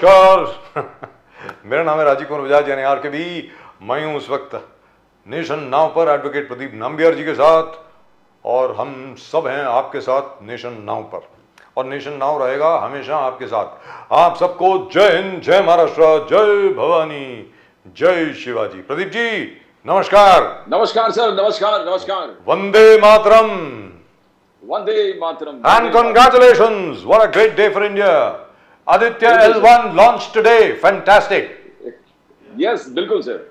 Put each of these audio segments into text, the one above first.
नमस्कार मेरा नाम है राजीव कुमार बजाज यानी आर के बी। मैं हूं उस वक्त नेशन नाउ पर एडवोकेट प्रदीप नाम्बियार जी के साथ और हम सब हैं आपके साथ नेशन नाउ पर और नेशन नाउ रहेगा हमेशा आपके साथ। आप सबको जय हिंद, जय महाराष्ट्र, जय भवानी, जय शिवाजी। प्रदीप जी नमस्कार। नमस्कार सर, नमस्कार नमस्कार। Vande Mataram. Vande Mataram. And congratulations, what a great day for India. Aditya L1 launched today, fantastic. Yes, bilkul sir.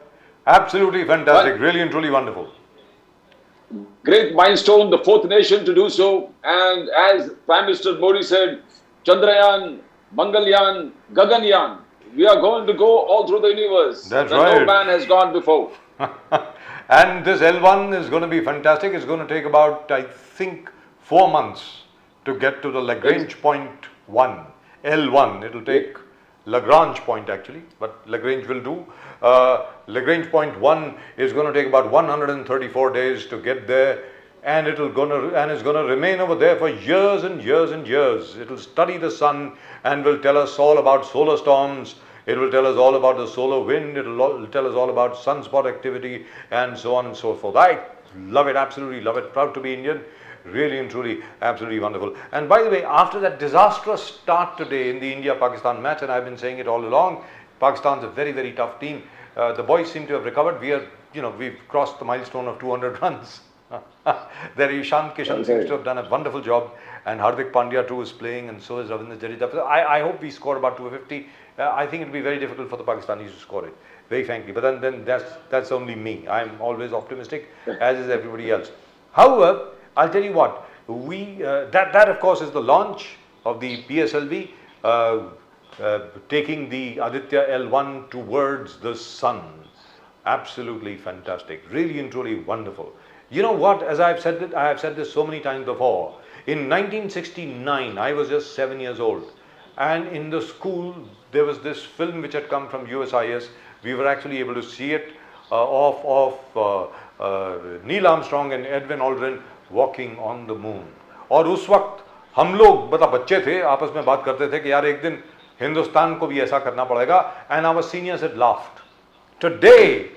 Absolutely fantastic, really and truly wonderful. Great milestone, the fourth nation to do so. And as Prime Minister Modi said, Chandrayaan, Mangalyaan, Gaganyaan, we are going to go all through the universe. That's right. No man has gone before. And this L1 is going to be fantastic. It's going to take about, I think, 4 months to get to the Lagrange point 1. L1, it will take Lagrange point actually, but Lagrange will do. Lagrange point 1 is going to take about 134 days to get there, and it's going to remain over there for years and years and years. It will study the sun and will tell us all about solar storms. It will tell us all about the solar wind. It will tell us all about sunspot activity and so on and so forth. I love it, absolutely love it. Proud to be Indian. Really and truly, absolutely wonderful. And by the way, after that disastrous start today in the India-Pakistan match, and I've been saying it all along, Pakistan's a very, very tough team. The boys seem to have recovered. We've crossed the milestone of 200 runs. There Ishan Kishan seems to have done a wonderful job, and Hardik Pandya too is playing, and so is Ravindra Jadeja. I hope we score about 250. I think it'll be very difficult for the Pakistanis to score it, very frankly. But then that's only me. I'm always optimistic, as is everybody else. However, I'll tell you what, that of course is the launch of the PSLV, taking the Aditya L1 towards the sun. Absolutely fantastic, really and truly wonderful. You know what, as I have said this so many times before, in 1969, I was just 7 years old, and in the school, there was this film which had come from USIS. We were actually able to see it of Neil Armstrong and Edwin Aldrin walking on the moon. और उस वक्त हम लोग मतलब बच्चे थे, आपस में बात करते थे कि यार एक दिन हिंदुस्तान को भी ऐसा करना पड़ेगा, and our seniors had laughed. Today,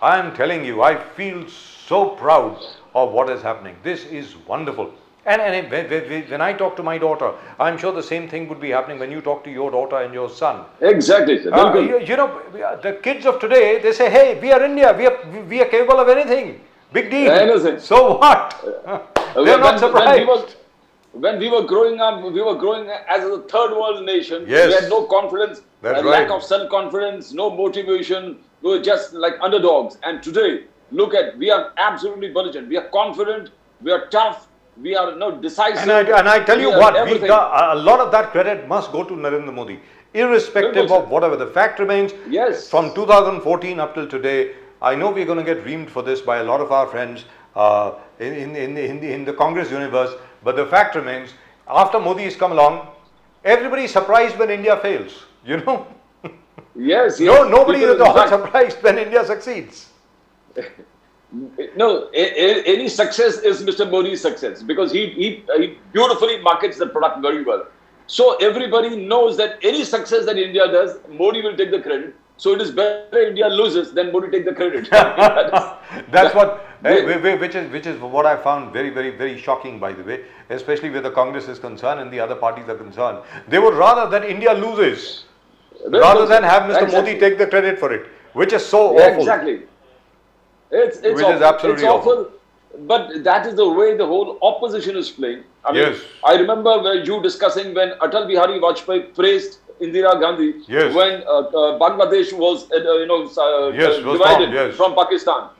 I am telling you, I feel so proud of what is happening. This is wonderful. And when I talk to my daughter, I'm sure the same thing would be happening when you talk to your daughter and your son. Exactly, sir. You know, the kids of today, they say, hey, we are India, we are capable of anything. Big deal. So what? They're not surprised. When we were growing up, we were growing as a third world nation. Yes. We had no confidence, lack of self-confidence, no motivation. We were just like underdogs. And today, look at, we are absolutely belligerent. We are confident, we are tough, we are decisive. And I tell you what, a lot of that credit must go to Narendra Modi. Irrespective of whatever. The fact remains, yes, from 2014 up till today, I know we're going to get reamed for this by a lot of our friends in the Congress universe, but the fact remains, after Modi has come along, everybody is surprised when India fails, you know. Yes, Nobody is at all surprised when India succeeds. No, any success is Mr. Modi's success because he beautifully markets the product very well. So everybody knows that any success that India does, Modi will take the credit. So it is better India loses than Modi take the credit. That's what, which is what I found very, very, very shocking, by the way, especially where the Congress is concerned and the other parties are concerned. They would rather that India loses rather than have Mr. Modi take the credit for it, which is so awful. Exactly. It's which is absolutely awful. But that is the way the whole opposition is playing. I mean, yes. I remember you discussing when Atal Bihari Vajpayee praised Indira Gandhi, yes, when Bangladesh was divided from Pakistan.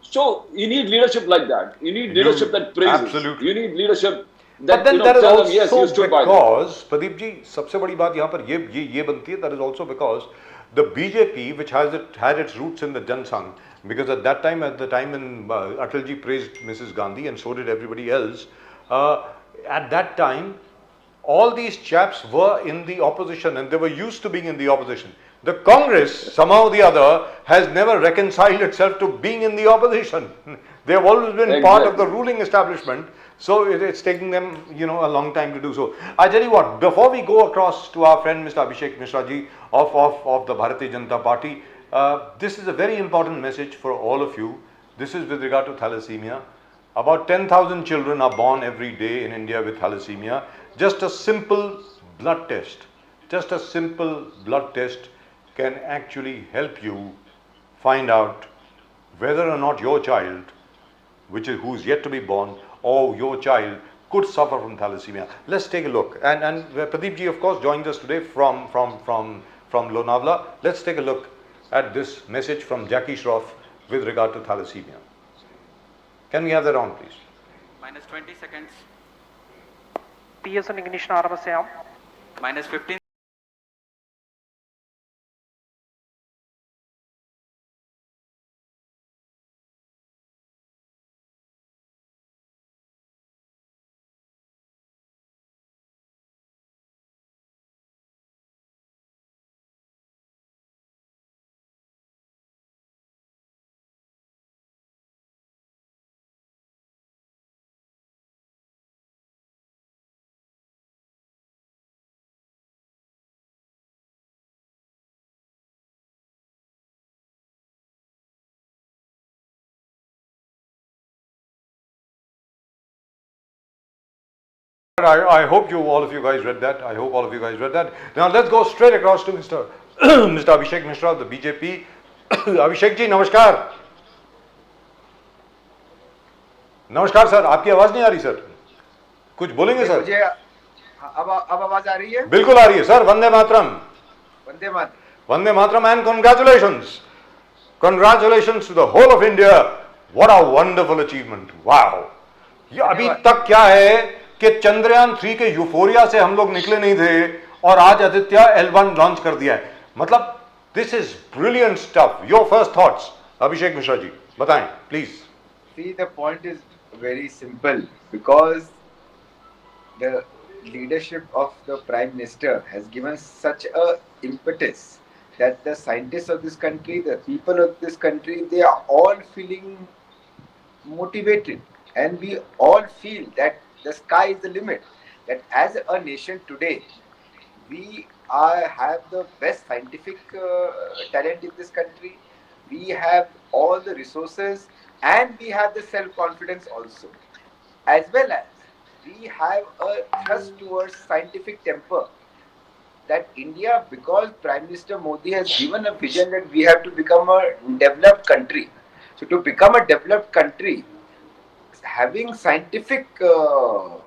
So you need leadership like that. You need leadership that praises. Absolutely. You need leadership that, but then there is tell also them, yes, you stood by because Pradeep ji, सबसे बड़ी बात यहाँ पर ये बनती है. That is also because the BJP, which had its roots in the Jan Sangh, because at the time when Atalji praised Mrs. Gandhi and so did everybody else, at that time, all these chaps were in the opposition and they were used to being in the opposition. The Congress, somehow or the other, has never reconciled itself to being in the opposition. They have always been part of the ruling establishment. So it's taking them, a long time to do so. I tell you what, before we go across to our friend Mr. Abhishek Mishra ji of the Bharatiya Janata Party, this is a very important message for all of you. This is with regard to thalassemia. About 10,000 children are born every day in India with thalassemia. Just a simple blood test, can actually help you find out whether or not your child, who's yet to be born, or your child could suffer from thalassemia. Let's take a look. And Pradeep ji, of course, joins us today from Lonavala. Let's take a look at this message from Jackie Shroff with regard to thalassemia. Can we have that on, please? Minus 20 seconds. PS on ignition ആരംഭിക്കാം. Minus 15. I hope all of you guys read that. Now let's go straight across to Mr. Mr. Abhishek Mishra of the BJP. Abhishek ji, namaskar. नमस्कार sir, आपकी आवाज नहीं आ रही sir, कुछ बोलेंगे sir? मुझे अब आवाज आ रही है? बिल्कुल आ रही है sir. Vande Mataram. Vande Mataram. Vande Mataram and congratulations to the whole of India. What a wonderful achievement. Wow. ये अभी तक क्या है कि चंद्रयान 3 के यूफोरिया से हम लोग निकले नहीं थे और आज आदित्य L1 लॉन्च कर दिया है. मतलब this is brilliant stuff. Your first thoughts, Abhishek Mishra ji, बताएं please. See, the point is very simple, because the leadership of the Prime Minister has given such a impetus that the scientists of this country, the people of this country, they are all feeling motivated, and we all feel that the sky is the limit. That as a nation today, we have the best scientific talent in this country. We have all the resources, and we have the self-confidence also, as well as we have a thrust towards scientific temper. That India, because Prime Minister Modi has given a vision that we have to become a developed country. So to become a developed country, having scientific, all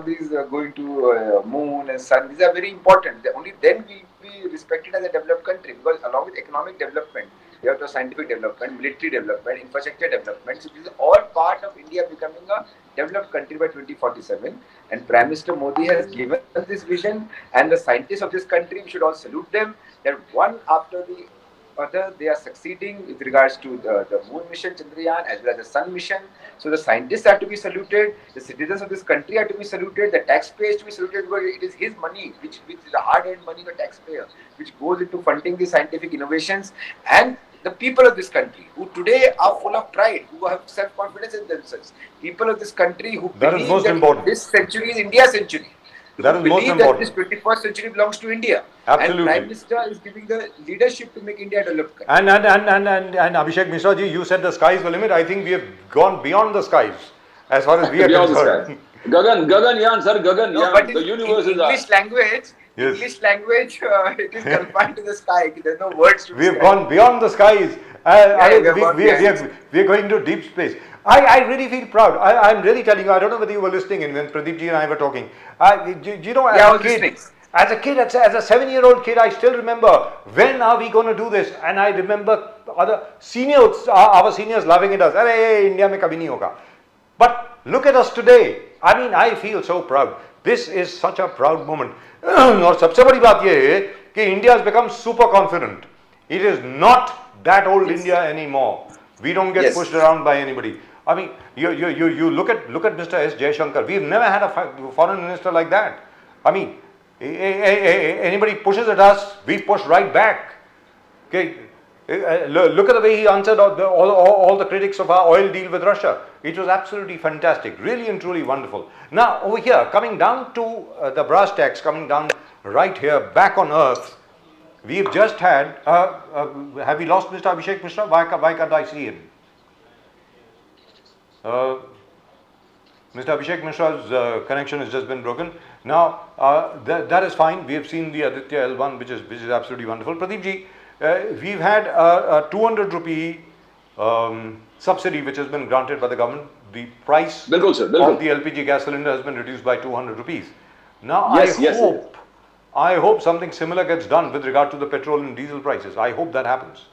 these going to moon and sun, these are very important. Only then we be respected as a developed country, because along with economic development, we have the scientific development, military development, infrastructure development. So this is all part of India becoming a developed country by 2047. And Prime Minister Modi has given us this vision, and the scientists of this country, we should all salute them, that one after the other, they are succeeding with regards to the moon mission, Chandrayaan, as well as the sun mission. So the scientists have to be saluted, the citizens of this country have to be saluted, the taxpayers to be saluted, because it is his money, which is the hard-earned money of the taxpayer, which goes into funding the scientific innovations. And the people of this country, who today are full of pride, who have self-confidence in themselves, people of this country who believe that this century is India's century. That is most important. That this 21st century belongs to India. Absolutely. And Prime Minister is giving the leadership to make India a developed country. And Abhishek Mishra ji, you said the sky is the limit. I think we have gone beyond the skies as far as we are concerned. Gaganyaan, sir, Gaganyaan. No, but the universe in English language, yes. English language, it is confined to the sky. There's no words to We have gone beyond the skies. We are going to deep space. I really feel proud. I'm really telling you, I don't know whether you were listening in when Pradeep ji and I were talking. As a kid, as a 7-year-old kid, I still remember, when are we going to do this? And I remember other seniors, our seniors laughing at us. Arey, India mein kabhi nahi hoga. But look at us today. I mean, I feel so proud. This is such a proud moment. और सबसे बड़ी बात ये है कि India has become super confident. It is not that old India anymore. We don't get pushed around by anybody. I mean, you look at Mr. S. Jaishankar. We've never had a foreign minister like that. I mean, anybody pushes at us, we push right back. Okay, Look at the way he answered all the critics of our oil deal with Russia. It was absolutely fantastic, really and truly wonderful. Now, over here, coming down to the brass tacks, coming down right here, back on earth, we've just had, have we lost Mr. Abhishek Mishra? Why can't I see him? Mr. Abhishek Mishra's connection has just been broken. Now, that is fine. We have seen the Aditya L1, which is absolutely wonderful. Pradeep ji, we've had a 200 rupee subsidy which has been granted by the government. The price Bilkul, sir, of bilkul. the LPG gas cylinder has been reduced by 200 rupees. Now, Yes, yes, I hope something similar gets done with regard to the petrol and diesel prices. I hope that happens.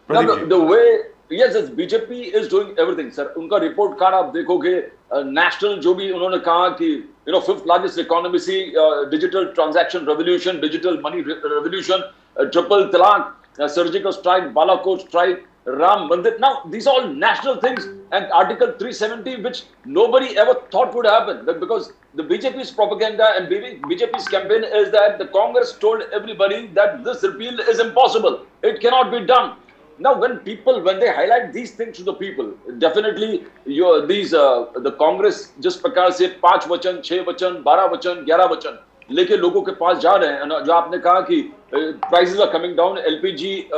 Now, Pradeep ji. the way, yes, BJP is doing everything, sir. उनका report card आप देखोगे, national जो भी उन्होंने कहा कि, fifth largest economy see, digital transaction revolution, digital money revolution, triple talaq, surgical strike, Balakot strike, Ram Mandir. Now, these are all national things, and Article 370, which nobody ever thought would happen, because the BJP's propaganda and BJP's campaign is that the Congress told everybody that this repeal is impossible. It cannot be done. Now, when they highlight these things to the people, definitely the Congress just प्रकार से 5 वचन, 6 वचन, 12 वचन, 11 वचन लेके लोगों के पास जा रहे हैं. जो आपने कहा कि prices are coming down, LPG,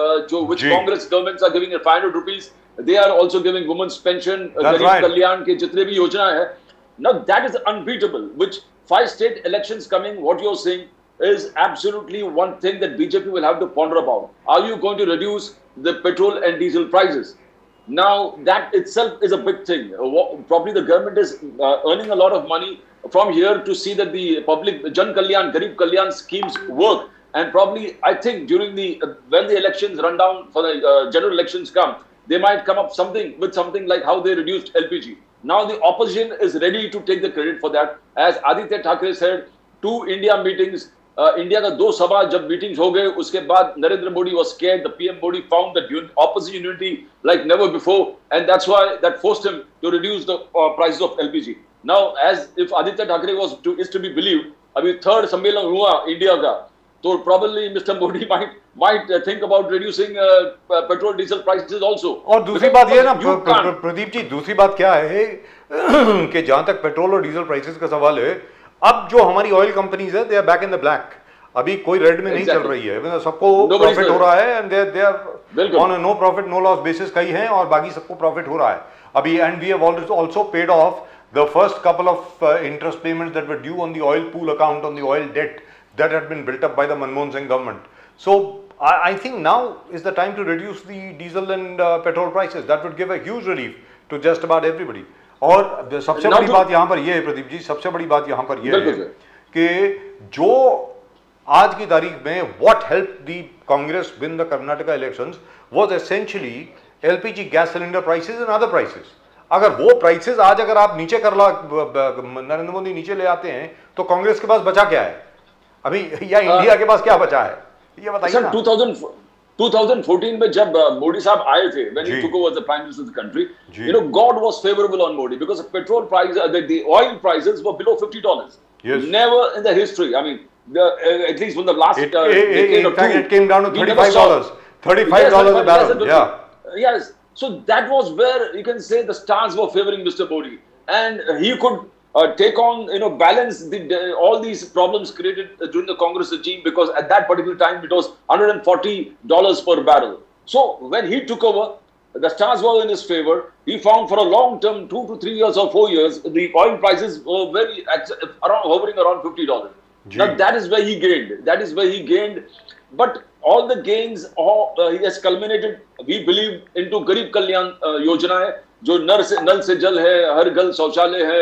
which Congress governments are giving 500 rupees, they are also giving women's pension, गरीब कल्याण के जितने भी योजना है. Now that is unbeatable. Which 5 state elections coming, what you're saying is absolutely one thing that BJP will have to ponder about. Are you going to reduce the petrol and diesel prices? Now that itself is a big thing. Probably the government is earning a lot of money from here to see that the public Jan Kalyan, Garib Kalyan schemes work. And probably, I think during when the elections run down for the general elections come, they might come up with something like how they reduced LPG. Now the opposition is ready to take the credit for that. As Aditya Thackeray said, 2 India meetings. India का 2 सभा जब meetings हो गए, उसके बाद Narendra Modi was scared. The PM Modi found that opposition unity like never before, and that's why that forced him to reduce the prices of LPG. Now, as if Aditya Thackeray is to be believed, अभी 3rd सम्मेलन हुआ India का, तो probably Mr. Modi might think about reducing petrol diesel prices also. और दूसरी बात ये ना प्रदीप जी, दूसरी बात क्या है कि जहां तक पेट्रोल और डीजल प्राइसेस का सवाल है, अब जो हमारी ऑयल कंपनीज है, they are back in the black. अभी कोई रेड में नहीं चल रही है, सबको प्रॉफिट हो रहा है, and they are on a no profit no loss basis कई हैं, और बाकी सबको प्रॉफिट हो रहा है अभी. And we have also paid off the first couple of interest payments that were due on the oil pool account on the oil debt that had been built up by the Manmohan Singh government. So I think now is the time to reduce the diesel and petrol prices. That would give a huge relief to just about everybody. और सबसे बड़ी बात यहाँ पर ये है प्रदीप जी, सबसे बड़ी बात यहाँ पर ये है कि जो आज की तारीख में what helped the Congress win the Karnataka elections was essentially LPG gas cylinder prices and other prices. अगर वो prices आज अगर आप नीचे नरेंद्र मोदी नीचे ले आते हैं, तो कांग्रेस के पास बचा क्या है अभी, या इंडिया के पास क्या बचा है, ये बताइए ना. 2014 में जब मोदी साहब आए थे, when he took over the prime minister of the country, God was favorable on Modi because the petrol prices, the oil prices were below $50. Yes. Never in the history. I mean, at least when the last decade or 2, it came down to $35. $35 a barrel. Yeah. Yes. So that was where you can say the stars were favoring Mr. Modi, and he could take on, balance all these problems created during the Congress regime, because at that particular time it was $140 per barrel. So when he took over, the stars were in his favor. He found for a long term, 2 to 3 years or 4 years, the oil prices were hovering around $50. Now that is where he gained. But all the gains he has culminated, we believe, into Garib Kalyan Yojana, जो नल से जल है, हर घर शौचालय है,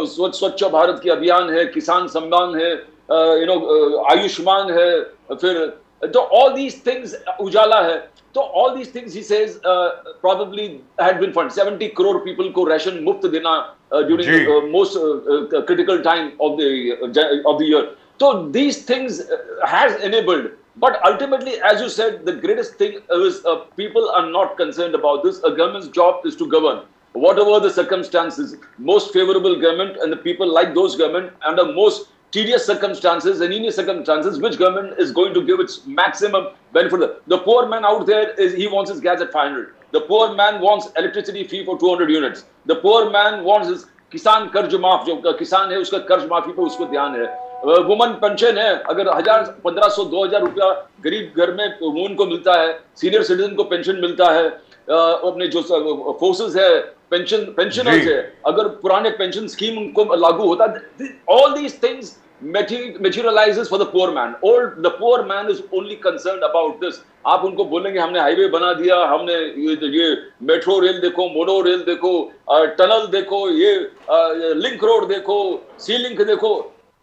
स्वच्छ भारत की अभियान है, किसान सम्मान है, आयुष्मान है, फिर तो all these things, उजाला है, तो all these things he says probably had been funded. 70 crore people को ration मुफ्त देना during the most critical time of the year. So these things has enabled. But ultimately, as you said, the greatest thing is people are not concerned about this. A government's job is to govern. Whatever the circumstances, most favorable government and the people like those government under most tedious circumstances and any circumstances, which government is going to give its maximum benefit? The poor man out there, he wants his gas at 500. The poor man wants electricity free for 200 units. The poor man wants his किसान कर्ज माफ, जो किसान है उसका कर्ज माफी पे उसको ध्यान है. वुमन पेंशन है, अगर 1000, 1500, 2000 रुपया गरीब घर में वुमन को मिलता है, सीनियर सिटीजन को पेंशन मिलता है, अपने जो फोर्सेस है, पेंशनर्स है, अगर पुराने पेंशन स्कीम उनको लागू होता, all these things materializes for the poor man. All the poor man is only concerned about this. आप उनको बोलेंगे हमने हाईवे बना दिया, हमने ये मेट्रो रेल देखो, मोनो रेल देखो, टनल देखो, ये लिंक रोड देखो, सी लिंक देखो.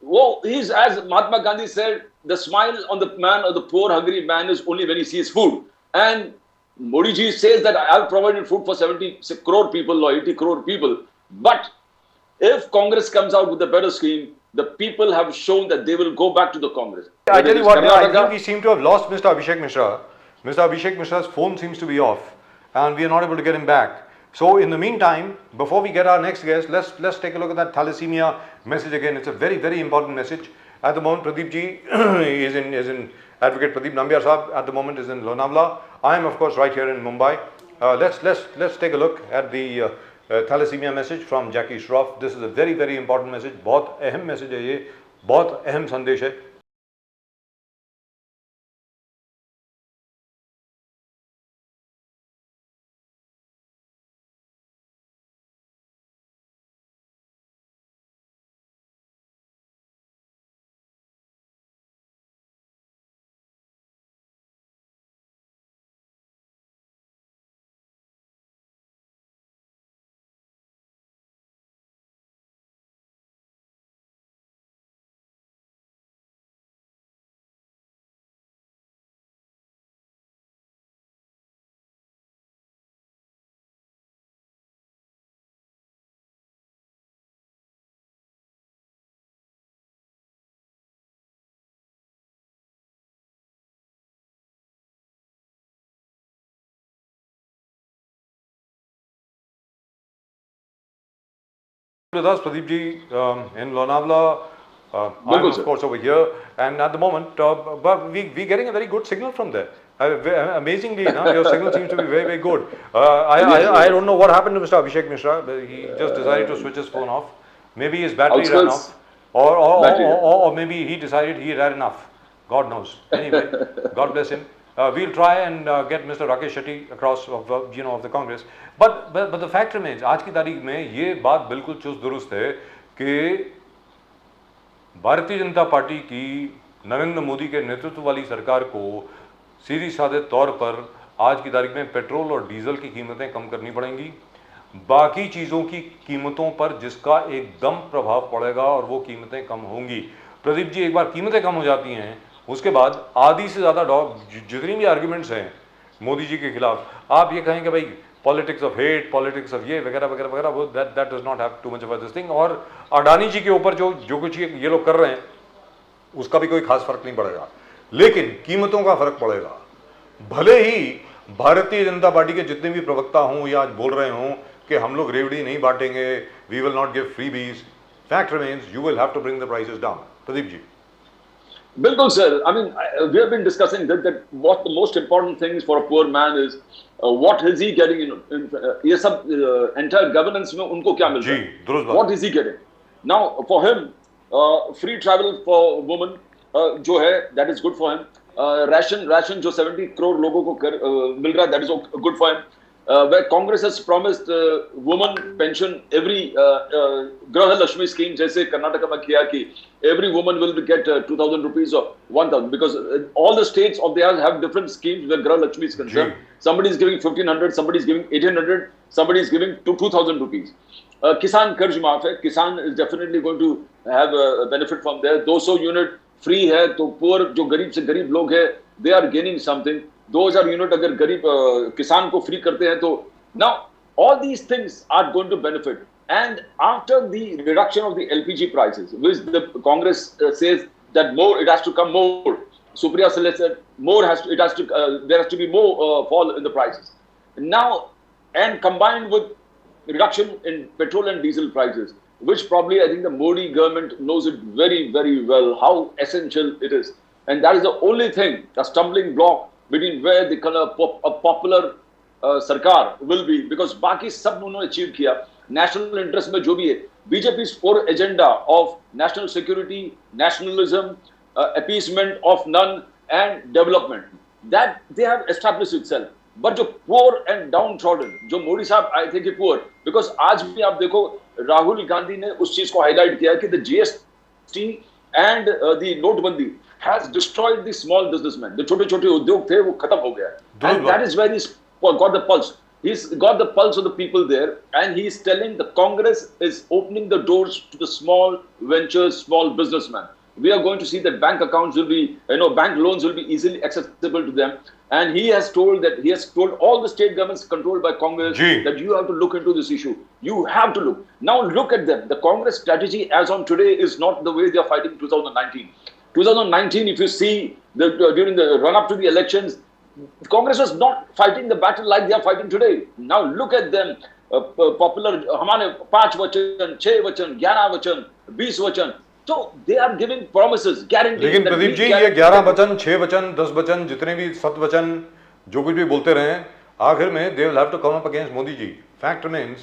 वो he's, as Mahatma Gandhi said, the smile on the man or the poor hungry man is only when he sees food. And Modi ji says that I have provided food for 70 crore people or 80 crore people. But if Congress comes out with a better scheme, the people have shown that they will go back to the Congress. I tell you what, I think we seem to have lost Mr. Abhishek Mishra. Mr. Abhishek Mishra's phone seems to be off and we are not able to get him back. So in the meantime, before we get our next guest, let's take a look at that thalassemia message again. It's a very, very important message. At the moment, Pradeep ji is in Advocate Pradeep Nambiar Sahab at the moment is in Lonavala. I am of course right here in Mumbai. Let's take a look at the thalassemia message from Jackie Shroff. This is a very, very important message. बहुत अहम message है ये, बहुत अहम संदेश है. With us, Pradeep ji, in Lonavala. I'm of course over here, and at the moment, but we're getting a very good signal from there. Amazingly, your signal seems to be very, very good. I don't know what happened to Mr. Abhishek Mishra, but he just decided to switch his phone off. Maybe his battery ran off, or maybe he decided he had enough. God knows. Anyway, God bless him. We'll try and get Mr. Rakesh Shetty across of the Congress. But the fact remains, आज की तारीख में ये बात बिल्कुल चुस्त दुरुस्त है कि भारतीय जनता पार्टी की नरेंद्र मोदी के नेतृत्व वाली सरकार को सीधी साधे तौर पर आज की तारीख में पेट्रोल और डीजल की कीमतें कम करनी पड़ेंगी. बाकी चीज़ों की कीमतों पर जिसका एकदम प्रभाव पड़ेगा और वो कीमतें कम होंगी. प्रदीप जी, एक बार कीमतें कम हो जाती हैं, उसके बाद आधी से ज़्यादा जितनी भी आर्ग्यूमेंट्स हैं मोदी जी के खिलाफ, आप ये कहें कि भाई politics of hate, politics of ये वगैरह वगैरह वगैरह, वो that does not have too much of this thing. और अडानी जी के ऊपर जो कुछ ये लोग कर रहे हैं उसका भी कोई खास फर्क नहीं पड़ेगा, लेकिन कीमतों का फर्क पड़ेगा. भले ही भारतीय जनता पार्टी के जितने भी प्रवक्ता हों या आज बोल रहे हों कि हम लोग रेवड़ी नहीं बांटेंगे, we will not give freebies, fact remains you will have to bring the prices down. Pradeep ji. Bilkul, sir. I mean, we have been discussing that what the most important thing is for a poor man is what is he getting in ये सब entire governance में उनको क्या मिल रहा है? What is he getting? Now, for him, free travel for women जो है, that is good for him. Ration जो 70 crore लोगों को मिल रहा है, that is good for him. Where Congress has promised woman pension, every Graha Lakshmi scheme, जैसे कर्नाटका में किया कि every woman will get 2,000 rupees or 1,000, because all the states of theirs have different schemes where Graha Lakshmi is concerned. Somebody is giving 1,500, somebody is giving 1,800, somebody is giving 2,000 rupees. Kisan कर्ज माफ है, किसान is definitely going to have a benefit from there. 200 unit free है, तो poor जो गरीब से गरीब लोग है, they are gaining something. 2,000 unit अगर गरीब किसान को फ्री करते हैं तो now all these things are going to benefit. And after the reduction of the LPG prices, which the Congress says that more, it has to come more. Supriya Sule said more there has to be more fall in the prices. Now, and combined with reduction in petrol and diesel prices, which probably I think the Modi government knows it very, very well, how essential it is. And that is the only thing, a stumbling block between where the kind of a popular sarkar will be, because बाकी सब उन्होंने achieve किया. National interest में जो भी है, BJP's core agenda of national security, nationalism, appeasement of none and development, that they have established itself. But जो poor and downtrodden, जो मोदी साहब I think poor, because आज भी आप देखो राहुल गांधी ने उस चीज को highlight किया कि the GST and the नोटबंदी has destroyed the small businessmen. The छोटे-छोटे उद्योग थे वो खत्म हो गया. And that is where he's got the pulse. He's got the pulse of the people there, and he's telling the Congress is opening the doors to the small ventures, small businessmen. We are going to see that bank accounts will be, bank loans will be easily accessible to them. And he has told all the state governments controlled by Congress that you have to look into this issue. You have to look. Now look at them. The Congress strategy as on today is not the way they are fighting 2019. 2019, if you see during the run-up to the elections, Congress was not fighting the battle like they are fighting today. Now look at them. Popular, हमारे 5 वचन, 6 वचन, 11 वचन, 20 वचन. So they are giving promises, guarantees. लेकिन प्रदीप जी ये 11 वचन, 6 वचन, 10 वचन, जितने भी 7 वचन जो कुछ भी बोलते रहे, आखिर में they will have to come up against Modi ji. Fact remains,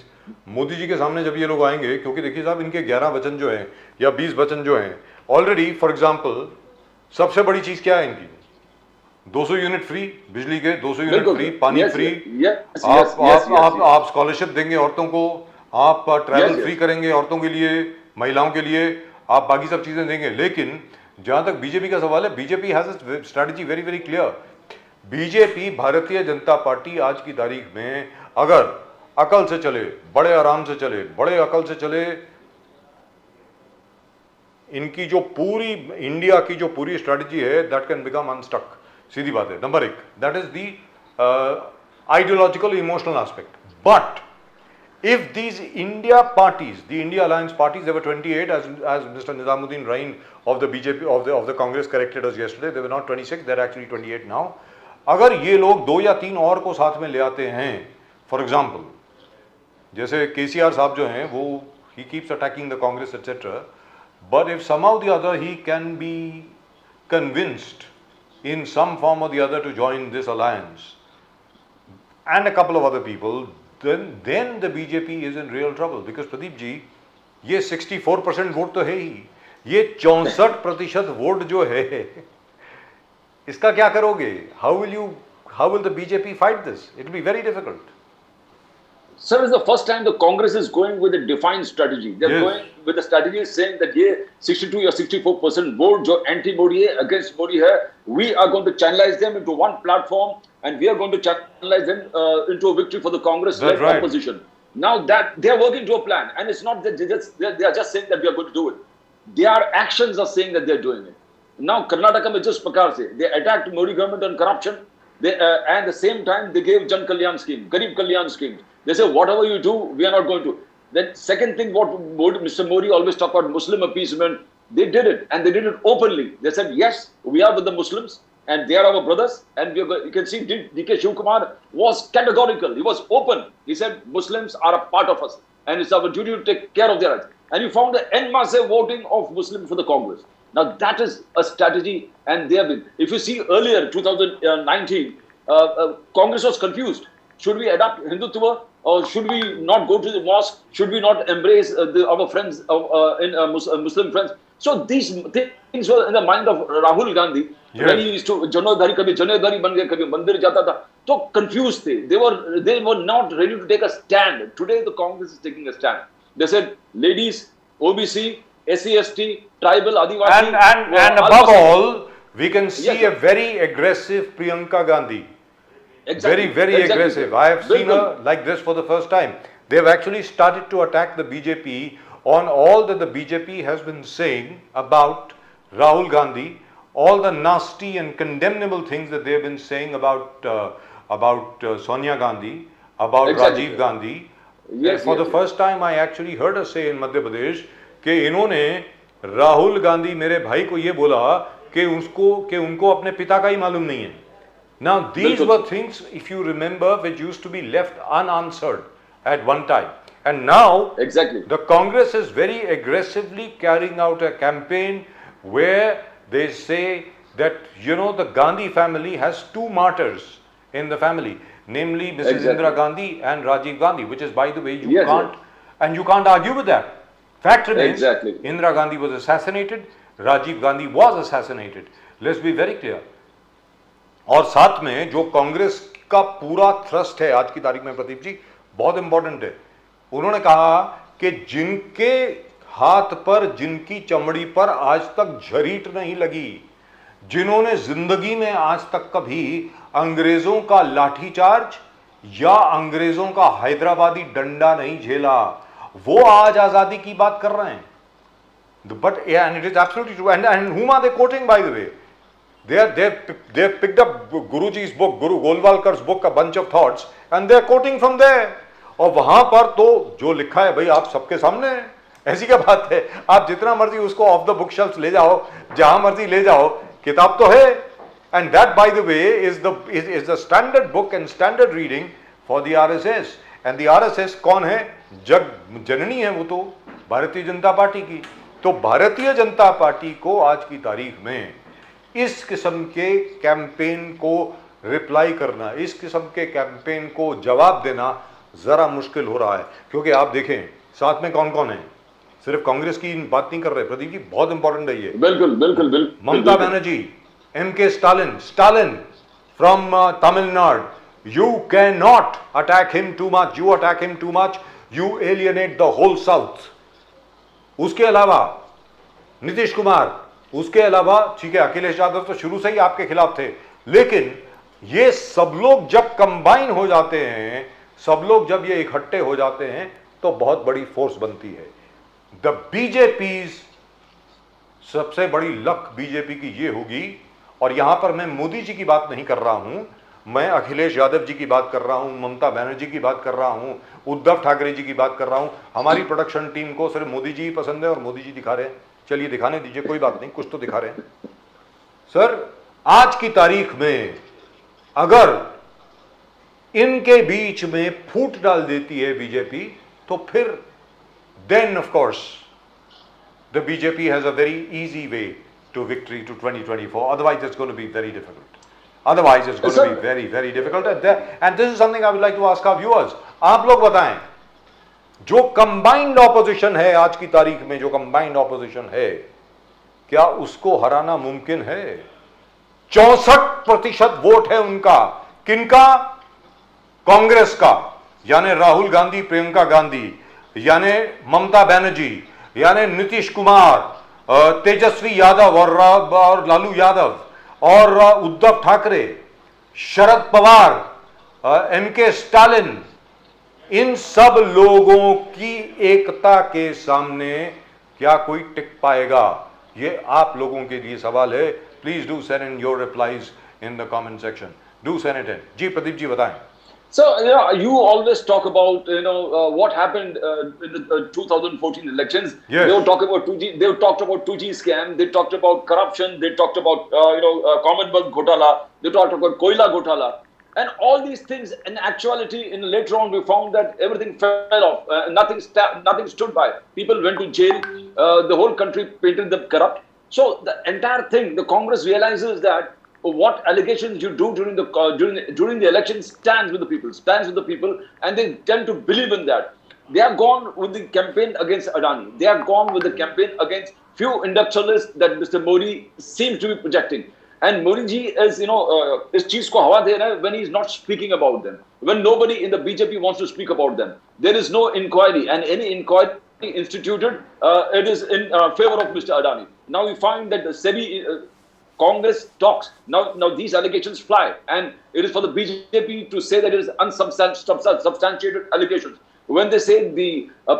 Modi ji के सामने जब ये लोग आएंगे, क्योंकि देखिए साहब इनके 11 वचन जो हैं या 20 वचन जो हैं, ऑलरेडी फॉर एग्जांपल सबसे बड़ी चीज क्या है इनकी? 200 यूनिट फ्री बिजली के, 200 यूनिट फ्री पानी फ्री, आप स्कॉलरशिप देंगे औरतों को, आप ट्रैवल फ्री करेंगे औरतों के लिए, महिलाओं के लिए, आप बाकी सब चीजें देंगे. लेकिन जहां तक बीजेपी का सवाल है, BJP has a strategy very very clear. BJP Bharatiya Janata party आज की तारीख में अगर अकल से चले, बड़े आराम से चले, बड़े अकल से चले, इनकी जो पूरी इंडिया की जो पूरी स्ट्रेटजी है दैट कैन बिकम अनस्टक. सीधी बात है. Number 1, that is the ideological emotional aspect. But if these India parties, the India alliance parties, there were 28 as Mr. Nizamuddin Rain of the BJP of the Congress corrected us yesterday, they were not 26, they're actually 28 now. अगर ये लोग 2 या 3 और को साथ में ले आते हैं, फॉर एग्जाम्पल जैसे केसीआर साहब जो हैं वो he keeps attacking the Congress etc. But if somehow the other he can be convinced in some form or the other to join this alliance and a couple of other people, then the BJP is in real trouble. Because Pradeep ji ये 64% vote तो है ही, ये 64% vote जो है इसका क्या करोगे? How will the BJP fight this? It will be very difficult. Sir, it's the first time the Congress is going with a defined strategy. They're going with a strategy saying that ये 62 or 64% vote जो anti-Modi है, against Modi है, we are going to channelize them into one platform and we are going to channelize them into a victory for the Congress-led opposition. Now that they are working to a plan, and it's not that they are just saying that we are going to do it. Their actions are saying that they are doing it. Now Karnataka में जिस प्रकार से they attacked Modi government on corruption, they at the same time they gave Jan Kalyan scheme, Garib Kalyan scheme. They say whatever you do, we are not going to. Then second thing, what Mr. Modi always talk about Muslim appeasement, they did it and they did it openly. They said yes, we are with the Muslims and they are our brothers. And we are, you can see D.K. Shivkumar was categorical. He was open. He said Muslims are a part of us and it's our duty to take care of their rights. And you found the en masse voting of Muslims for the Congress. Now that is a strategy, and they have been. If you see earlier, 2019, Congress was confused. Should we adopt Hindutva or should we not go to the mosque? Should we not embrace our friends, Muslim friends? So these things were in the mind of Rahul Gandhi. Yes. When he used to Janodhari, kabhi Janodhari ban gaya, kabhi mandir jata tha. So confused they were not ready to take a stand. Today the Congress is taking a stand. They said ladies, OBC, SC/ST, tribal, Adivasi, and above all, we can see a very aggressive Priyanka Gandhi. Exactly. Very aggressive. I have seen her like this for the first time. They have actually started to attack the BJP on all that the BJP has been saying about Rahul Gandhi, all the nasty and condemnable things that they have been saying about Sonia Gandhi, about Rajiv Gandhi. Yes, for the first time, I actually heard her say in Madhya Pradesh कि इन्होंने राहुल गांधी मेरे भाई को ये बोला कि उनको अपने पिता का ही मालूम नहीं है. Now these were things, if you remember, which used to be left unanswered at one time. And now Exactly. the Congress is very aggressively carrying out a campaign where they say that, you know, the Gandhi family has two martyrs in the family, namely Mrs. Exactly. Indira Gandhi and Rajiv Gandhi, which is, by the way, you Yes, can't, yes. and you can't argue with that. Fact remains, Exactly. Indira Gandhi was assassinated, Rajiv Gandhi was assassinated. Let's be very clear. और साथ में जो कांग्रेस का पूरा thrust है आज की तारीख में, प्रदीप जी, बहुत इंपॉर्टेंट है। उन्होंने कहा कि जिनके हाथ पर, जिनकी चमड़ी पर आज तक झरीट नहीं लगी, जिन्होंने जिंदगी में आज तक कभी अंग्रेजों का लाठीचार्ज या अंग्रेजों का हैदराबादी डंडा नहीं झेला, वो आज आजादी की बात कर रहे हैं। But yeah, and it is absolutely true. And whom are they quoting, by the way? They've picked up Guruji's book, Guru Golwalkar's book, a bunch of thoughts, and they're quoting from there. और वहां पर तो जो लिखा है भाई आप सबके सामने है, ऐसी क्या बात है, आप जितना मर्जी उसको ऑफ द बुक शेल्फ ले जाओ, जहां मर्जी ले जाओ, किताब तो है। And that, by the way, is the standard book and standard reading for the RSS. And the RSS कौन है? जग जननी है वो तो, भारतीय जनता पार्टी की। तो भारतीय जनता पार्टी को आज की तारीख में इस किस्म के कैंपेन को रिप्लाई करना, इस किस्म के कैंपेन को जवाब देना जरा मुश्किल हो रहा है। क्योंकि आप देखें साथ में कौन कौन है, सिर्फ कांग्रेस की बात नहीं कर रहे प्रदीप जी, बहुत इंपॉर्टेंट है ये। बिल्कुल बिल्कुल बिल्कुल। Mamata Banerjee, M K. Stalin from Tamil Nadu, you cannot attack him too much, you attack him too much, you alienate the whole south. उसके अलावा नीतीश कुमार, उसके अलावा ठीक है अखिलेश यादव तो शुरू से ही आपके खिलाफ थे, लेकिन ये सब लोग जब कंबाइन हो जाते हैं, सब लोग जब ये इकट्ठे हो जाते हैं तो बहुत बड़ी फोर्स बनती है। द बीजेपी, सबसे बड़ी लक बीजेपी की ये होगी, और यहां पर मैं मोदी जी की बात नहीं कर रहा हूं, मैं अखिलेश यादव जी की बात कर रहा हूं, ममता बनर्जी की बात कर रहा हूं, उद्धव ठाकरे जी की बात कर रहा हूं। हमारी प्रोडक्शन टीम को सिर्फ मोदी जी ही पसंद है और मोदी जी दिखा रहे हैं, चलिए दिखाने दीजिए, कोई बात नहीं, कुछ तो दिखा रहे हैं। सर आज की तारीख में अगर इनके बीच में फूट डाल देती है बीजेपी, तो फिर then of course the BJP has a very easy way to victory to 2024, otherwise it's going to be very difficult. Otherwise, it's going to be very, very difficult. And this is something I would like to ask our viewers. आप लोग बताएं, जो combined opposition है आज की तारीख में, जो combined opposition है, क्या उसको हराना मुमकिन है? 64% वोट है उनका, किनका? कांग्रेस का, यानी राहुल गांधी, प्रियंका गांधी, यानी ममता बनर्जी, यानी नीतीश कुमार, तेजस्वी यादव और लालू यादव और उद्धव ठाकरे, शरद पवार, एम.के. स्टालिन, इन सब लोगों की एकता के सामने क्या कोई टिक पाएगा? ये आप लोगों के लिए सवाल है। Please do send in your replies in the comment section, do send it in. जी प्रदीप जी बताएं। So, you always talk about, what happened in the 2014 elections. Yes. They were talking about 2G. They talked about 2G scam. They talked about corruption. They talked about, Commonwealth Ghotala. They talked about Koila Ghotala. And all these things, in actuality, later on, we found that everything fell off. Nothing stood by. People went to jail. The whole country painted them corrupt. So the entire thing, the Congress realizes that what allegations you do during the election stands with the people, and they tend to believe in that. They have gone with the campaign against Adani. They have gone with the campaign against few industrialists that Mr. Modi seems to be projecting. And Modi ji is, इस चीज को हवा दे रहा है when he is not speaking about them. When nobody in the BJP wants to speak about them, there is no inquiry, and any inquiry instituted, it is in favor of Mr. Adani. Now we find that the SEBI. Congress talks. Now these allegations fly, and it is for the BJP to say that it is unsubstantiated allegations. When they say the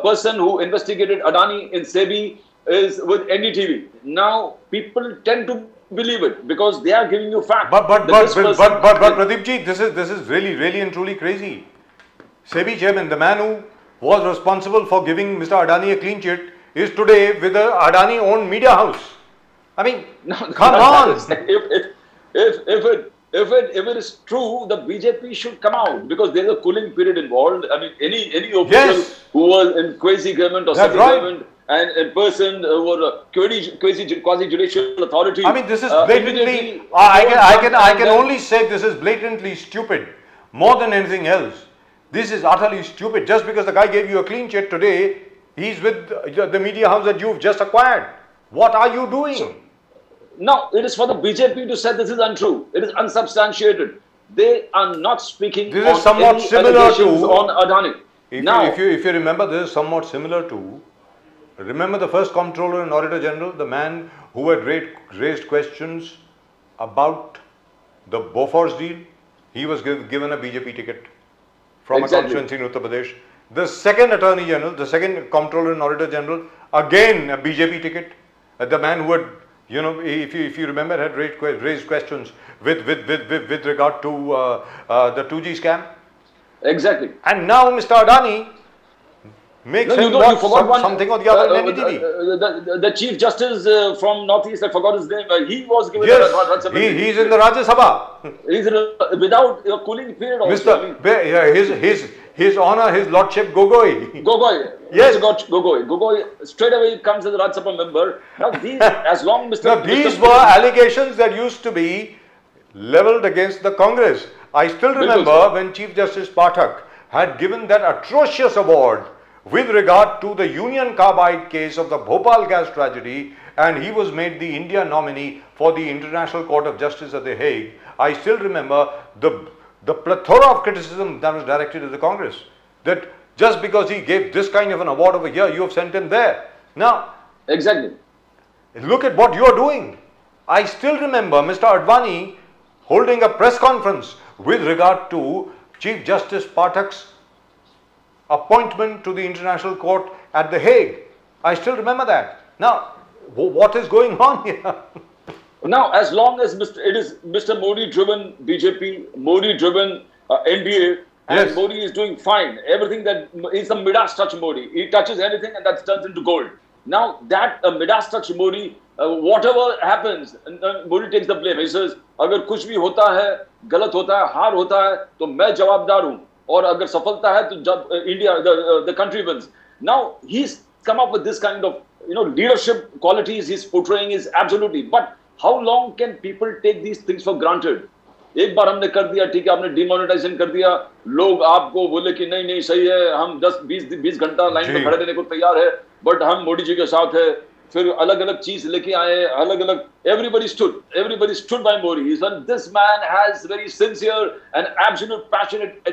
person who investigated Adani in SEBI is with NDTV, now people tend to believe it because they are giving you facts. But Pradeep ji, this is really and truly crazy. SEBI chairman, the man who was responsible for giving Mr. Adani a clean chit, is today with the Adani owned media house. I mean, come on. if it is true, the BJP should come out because there is a cooling period involved. I mean, any official who was in quasi government or semi government and a person who was quasi judicial authority. I mean, this is blatantly. I can only say this is blatantly stupid. More than anything else, this is utterly stupid. Just because the guy gave you a clean chit today, he's with the media house that you've just acquired. What are you doing? Now, it is for the BJP to say this is untrue. It is unsubstantiated. They are not speaking. This is somewhat similar to on Adani. If you remember, this is somewhat similar to. Remember the first Comptroller and Auditor General, the man who had raised questions about the Bofors deal. He was given a BJP ticket from a constituency in Uttar Pradesh. The second Attorney General, the second Comptroller and Auditor General, again a BJP ticket. The man who had, if you remember, had raised questions with regard to the 2G scam. Exactly. And now Mr. Adani makes him watch something or the other in NDTV. The Chief Justice from Northeast, I forgot his name. He was given he's in the Rajya Sabha. He's without a cooling period also. His Honor, His Lordship Gogoi. Yes, Gogoi straight away comes as a Rajya Sabha member. Now these, as long Mr. These were allegations that used to be levelled against the Congress. I still remember when Chief Justice Pathak had given that atrocious award with regard to the Union Carbide case of the Bhopal gas tragedy, and he was made the India nominee for the International Court of Justice at The Hague. I still remember the plethora of criticism that was directed at the Congress, that just because he gave this kind of an award over here, you have sent him there. Now, exactly. Look at what you are doing. I still remember Mr. Advani holding a press conference with regard to Chief Justice Pathak's appointment to the International Court at The Hague. I still remember that. Now, what is going on here? Now, as long as it is Mr. Modi-driven BJP, Modi-driven NDA, and Modi is doing fine. Everything that is the Midas touch Modi. He touches anything and that turns into gold. Now, that Midas touch Modi, whatever happens, Modi takes the blame. He says, अगर कुछ भी होता है, गलत होता है, हार होता है, तो मैं जवाबदार हूँ. और अगर सफलता है तो जब India, the country wins. Now he's come up with this kind of leadership qualities he's portraying is absolutely. But how long can people take these things for granted? एक बार हमने कर दिया, ठीक है, आपने डिमोनेटाइजेशन कर दिया, लोग आपको बोले कि नहीं सही है, हम 10-20 घंटा लाइन में खड़े रहने को तैयार है, बट हम मोदी जी के साथ है. फिर अलग-अलग चीज लेके आए, अलग-अलग. Everybody stood by Modi. He said this man has very sincere and absolute passionate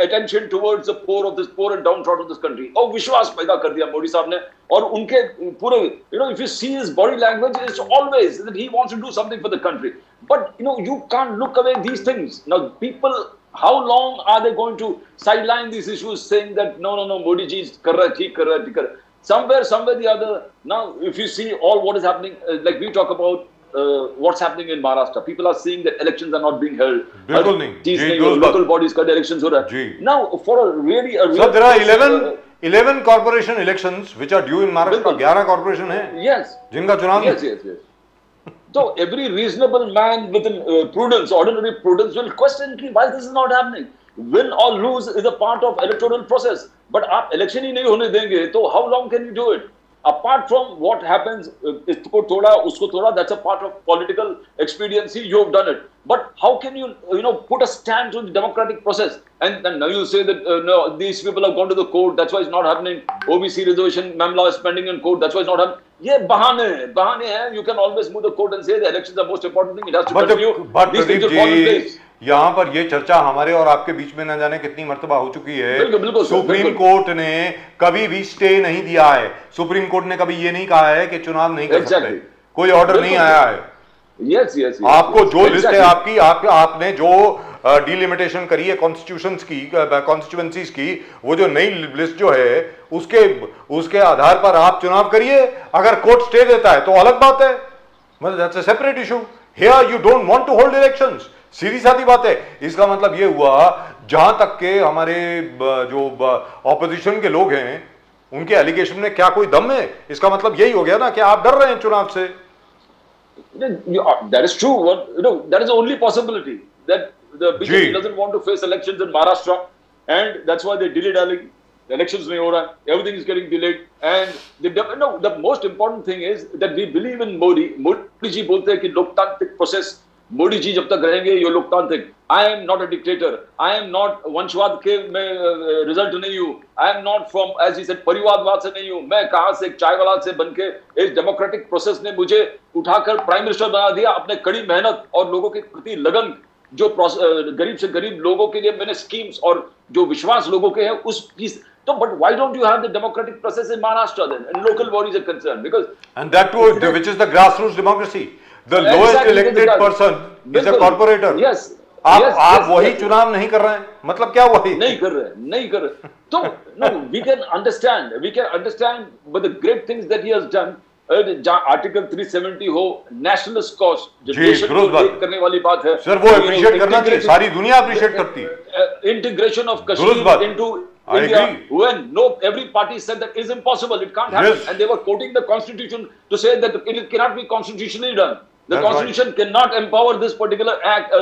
attention towards the poor and downtrodden of this country. और विश्वास पैदा कर दिया मोदी साहब ने. और उनके पूरे, if you see his body language, it's always that he wants to do something for the country. But you can't look away these things. Now people, how long are they going to sideline these issues, saying that no, Modi ji is कर रहा है, ठीक कर रहा है. Somewhere the other. Now, if you see all what is happening, like we talk about what's happening in Maharashtra, people are seeing that elections are not being held. Local bodies का elections हो रहा है. Now, for a real so there are 11 corporation elections which are due in Maharashtra. 11 corporation हैं. Yes. जिनका चुनाव Yes. So every reasonable man with ordinary prudence will question why this is not happening. Win or lose is a part of electoral process. But आप election ही नहीं होने देंगे, तो how long can you do it? Apart from what happens, इसको तोड़ा, उसको तोड़ा, that's a part of political expediency. You have done it. But how can you, put a stand to the democratic process? And now you say that no, these people have gone to the court. That's why it's not happening. OBC reservation Mamla is pending in court. That's why it's not happening. ये बहाने हैं. You can always move the court and say the elections are the most important thing. It has to continue. But these things will fall in place. यहाँ पर ये चर्चा हमारे और आपके बीच में न जाने कितनी मर्तबा हो चुकी है. सुप्रीम कोर्ट ने कभी भी स्टे नहीं दिया है. सुप्रीम कोर्ट ने कभी ये नहीं कहा है कि चुनाव नहीं कर सकते. कोई ऑर्डर नहीं आया है. Yes. आपको जो लिस्ट है आपने जो डिलिमिटेशन करी है कॉन्स्टिट्यूएंसीज की, वो जो नई लिस्ट जो है उसके आधार पर आप चुनाव करिए. अगर कोर्ट स्टे देता है तो अलग बात है. मतलब that's a separate issue. Here you don't want to hold elections. सीधी सादी बात है. इसका मतलब ये हुआ, जहां तक के हमारे जो ऑपोजिशन के लोग हैं उनके एलिगेशन में क्या कोई दम है? इसका मतलब यही हो गया ना कि आप डर रहे हैं चुनाव से. That is true. That is the only possibility, that the BJP doesn't want to face elections in Maharashtra, and that's why they dilly-dallying. The elections nahi ho raha, everything is getting delayed, and the most important thing is that we believe in Modi. Modi ji bolte hain ki loktantrik process. Modi ji jab tak rahenge, ये लोकतांत्रिक. I am not a dictator. I am not वंशवाद के मैं result नहीं हूँ. I am not from, as he said, परिवारवाद से नहीं हूँ. मैं कहाँ से एक चाय वाला से बनके इस डेमोक्रेटिक प्रोसेस ने मुझे उठाकर प्राइम मिनिस्टर बना दिया. अपने कड़ी मेहनत और लोगों के प्रति लगन, जो गरीब से गरीब लोगों के लिए मैंने स्कीम्स और जो विश्वास लोगों के हैं उस चीज. So, but why don't you have the democratic process in Maharashtra then, and local bodies are concerned? Because and that too, which is the grassroots democracy. The lowest elected person is a corporator. Yes. आप वही चुनाव नहीं कर रहे हैं, मतलब क्या वही नहीं कर रहे. तो no, we can understand, but the great things that he has done, article 370 हो, नेशनलिस्ट कॉज, जो देश को लीड करने वाली बात है सर, वो अप्रिशिएट करना चाहिए, सारी दुनिया अप्रिशिएट करती है. Integration of Kashmir into India, when every party said that is impossible, it can't happen, and they were quoting the constitution to say that it cannot be constitutionally done. The constitution cannot empower this particular act,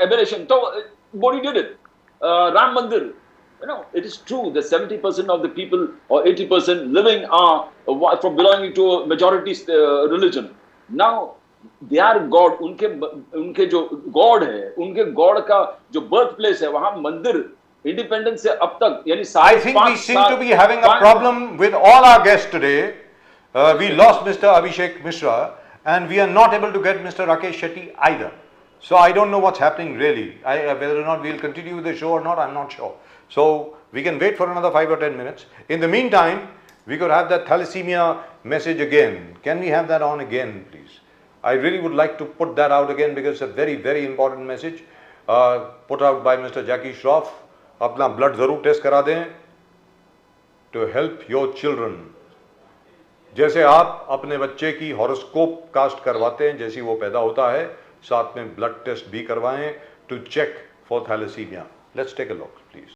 aberration. So Modi did it. Ram Mandir, it is true that 70% of the people or 80% living are from belonging to a majority religion. Now they are God. उनके जो God है, उनके God का जो birth place है, वहाँ मंदिर independence से अब तक यानी I think we seem to be having a problem with all our guests today. We lost Mr. Abhishek Mishra and we are not able to get Mr. Rakesh Shetty either. So I don't know what's happening really. Whether or not we'll continue with the show or not, I'm not sure. So we can wait for another 5 or 10 minutes. In the meantime, we could have that thalassemia message again. Can we have that on again, please? I really would like to put that out again because it's a very, very important message put out by Mr. Jackie Shroff. अपना blood जरूर test करा दें to help your children. जैसे आप अपने बच्चे की horoscope cast करवाते हैं जैसे वो पैदा होता है, साथ में ब्लड टेस्ट भी करवाएं to check for thalassemia. Let's take a look please.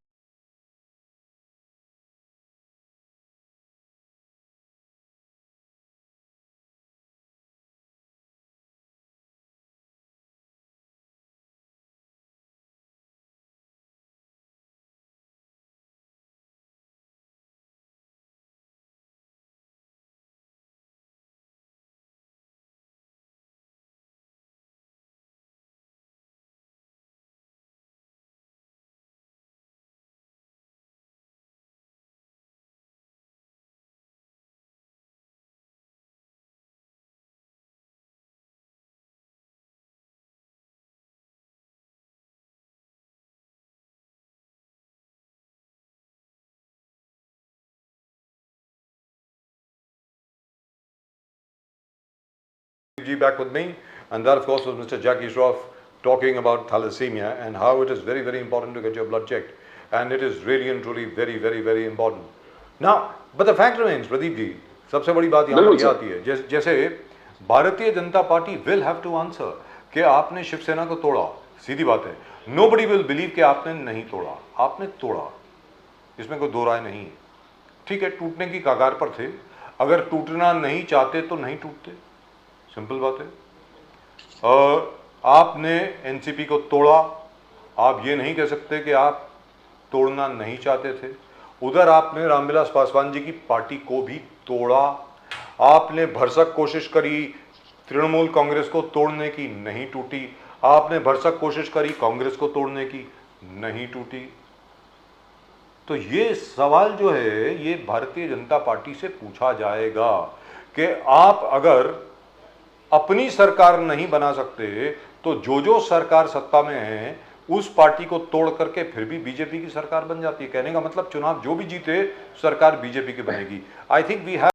Back with me, and that of course was Mr. Jackie Shroff talking about thalassemia and how it is very, very important to get your blood checked, and it is really and truly very, very, very important. Now, but the fact remains, Pradeep ji, सबसे बड़ी बात यहाँ पर आती है, जैसे Bharatiya Janata party will have to answer कि आपने शिवसेना को तोड़ा, सीधी बात है. Nobody will believe कि आपने नहीं तोड़ा, आपने तोड़ा, इसमें कोई दो राय नहीं है. ठीक है, टूटने की कगार पर थे, अगर टूटना नहीं चाहते तो नहीं टूटते, सिंपल बात है. आपने एनसीपी को तोड़ा, आप ये नहीं कह सकते कि आप तोड़ना नहीं चाहते थे. उधर आपने रामविलास पासवान जी की पार्टी को भी तोड़ा. आपने भरसक कोशिश करी तृणमूल कांग्रेस को तोड़ने की, नहीं टूटी. आपने भरसक कोशिश करी कांग्रेस को तोड़ने की, नहीं टूटी. तो ये सवाल जो है ये भारतीय जनता पार्टी से पूछा जाएगा कि आप अगर अपनी सरकार नहीं बना सकते तो जो सरकार सत्ता में है उस पार्टी को तोड़ करके फिर भी बीजेपी की सरकार बन जाती है. कहने का मतलब चुनाव जो भी जीते सरकार बीजेपी की बनेगी. I think we have